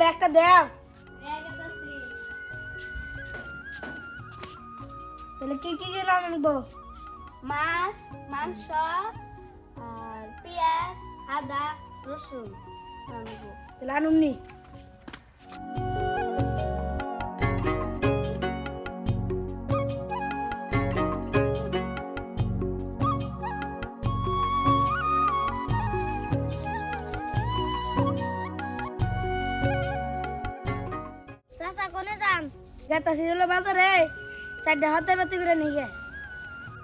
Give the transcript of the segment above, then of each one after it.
ব্যাগটা দেখ। তাহলে কি কি রান্নবো? মাছ, মাংস আর পেঁয়াজ, আদা, রসুন রান্নবো। তাহলে আনুমনি। চাচা কোনে যান? গেতাছি হলো বাজারে, 4টা হাতে বাতি করে নিয়ে গে।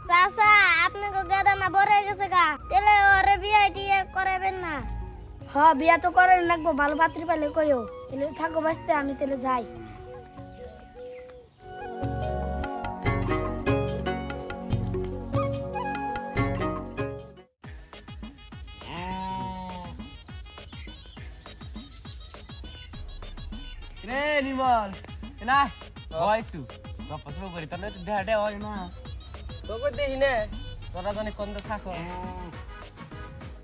চাচা আপনাকে গেদানা বড় হয়ে গেছে গা, তাহলে ওরে বিয়ে টিয়ে করাবেন না? বিয়া তো করে রাখবো, ভালো পাত্রী পাইলে কইও। তাহলে থাকো বাঁচতে, আমি তাহলে যাই। রে নিমল না হয় একটু গপ্প শুরু করি তোর একটু দেহা দেওয়া হয় না তোকে দেখি নে তোরা জানি কোন থাকো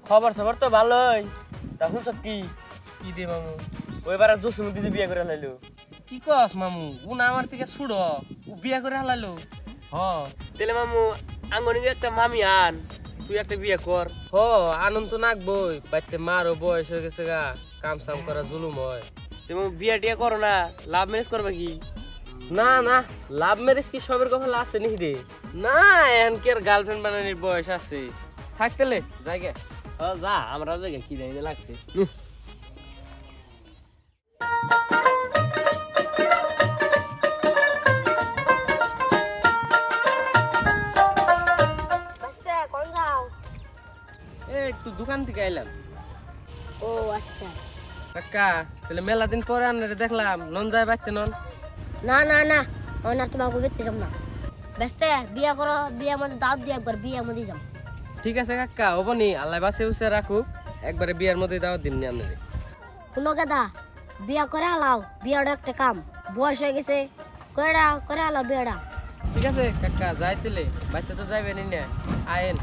খবর সবর তো ভালোই তা শুনছ কি কি দে মামু ওইবার জসিম দিদি বিয়ে করে হালাইলো কি কস মামু ও না আমার থেকে ছুড়ো ও বিয়ে করে হালাইলো হ তাহলে মামু আঙ্গনি একটা মামি আন তুই একটা বিয়ে কর হ আনন্দ তো নাকবই বাইতে মারও বয়স হয়ে গেছে গা কাম সাম করা জুলুম হয় তুমি বিয়ে টিয়া করো না লাভ ম্যারেজ করবে কি না না লাভ ম্যারেজ কি সবের কথা আছে নি রে না এখন কি আর গার্লফ্রেন্ড বানানোর বয়স আছে থাকতেলে জায়গা যা আমরা জায়গা কি জানি লাগছে বাস্তে কোন যাও? একটু দোকান থেকে আইলাম ও আচ্ছা। কাকা তাহলে মেলা দিন পরে আনরে দেখলাম নন যায় বাইতে নন না না না ওনার তোমাকে বেঁচতে যাব না। বাস্তে বিয়ে করো, বিয়ে মধ্যে দাওয়াত দিয়ে একবার বিয়ে মধ্যে যাম। ঠিক আছে কাকা হবনি আল্লাহ বাসে উসে রাখুক একবারে বিয়ার মধ্যে দাও দিন নি আনরে শুনো গেদা, বিয়ে করে হালাও, বিয়েটা একটা কাম, বয়স হয়ে গেছে, করে হালাও বিয়েটা। ঠিক আছে কাকা যাইতেলে বাইতে তো যাইবে নি না আয়েন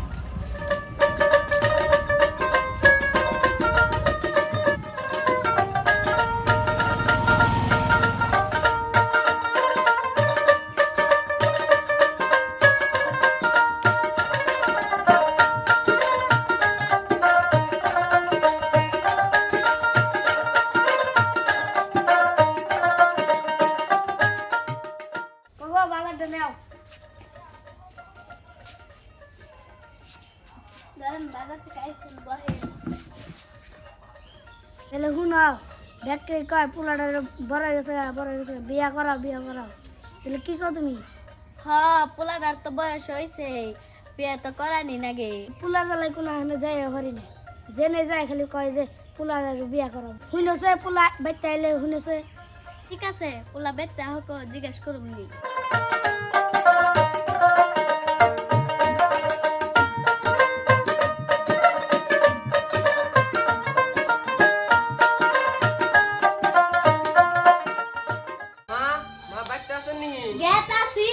গো বাজারটা নাও। বাজার থেকে আইছেন বহে। তাহলে শুনো, ব্যাগকে কয় পোলাটা বড় হয়ে গেছে, বিয়া করাও, বিয়া করাও। তাহলে কি কও তুমি? পোলাটার তো বয়স হয়েছে, বিয়ে তো করানি নাগে। পোলার জ্বালায় কোনো এখানে যাই হরি না, জেনে যায় খালি কয় যে পোলার বিয়া করাও। শুনেছে পোলা বাইতে আইলে শুনেছে। ঠিক আছে, পোলা বেতে হোক জিজ্ঞেস করুন নি। মা মা বাইতে আছেন নি গেতাছি।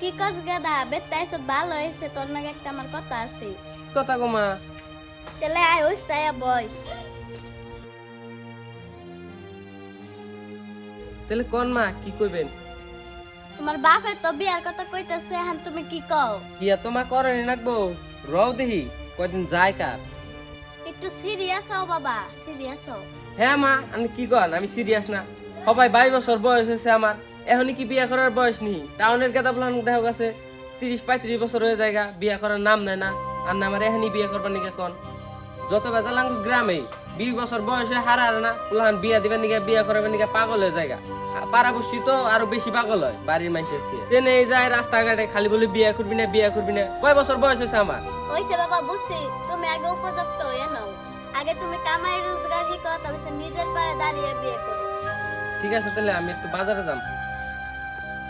কি কস গেদা, বেতে আইসে ভালো হয়েছে, তোর নাকি একটা আমার কথা আছে। কথা গো মা তাহলে আয় হইস তাই বই। তাহলে কোন মা কি কইবেন তোমার বাপে তো বিয়ার কথা কইতাছে, এখন তুমি কি কও? বিয়া তো মা করেনি নাকবো রও দেহি কয়দিন যায় কার একটু সিরিয়াস হও বাবা, সিরিয়াস হও। হ্যাঁ মা আমি কি কন আমি সিরিয়াস না সবাই 22 বছর বয়স হয়েছে আমার এখনই কি বিয়া করার বয়স নি টাউনের গেদা বলান দেখা গেছে 30-35 বছর হয়ে জায়গা বিয়া করার নাম নেয় না আর না আমার এখনই বিয়া করবার নিকে কোন যত বেজালাঙ্গ গ্রামে 20 বছর বয়সে হারা না পুলাহান বিয়া দিবেন নিকে বিয়া করাবেন নিকে পাগল হয়ে জায়গা পাড়াবস্তি তো আরো বেশি পাগল হয় বাড়ির মানুষের চেয়ে তেনে এই যায় রাস্তাঘাটে খালি বলে বিয়া করবি না বিয়া করবি না কয় বছর বয়স হয়েছে আমার হইছে বাবা, বুঝছি। তুমি আগে উপযুক্ত হয়ে নাও, আগে তুমি কামাই রোজগার শিখো, তারপর নিজের পায়ে দাঁড়িয়ে বিয়ে করো। ঠিক আছে তাহলে আমি একটু বাজারে যাম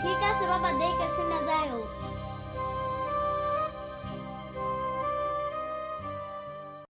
ঠিক আছে বাবা, দেখে শুনে যাও।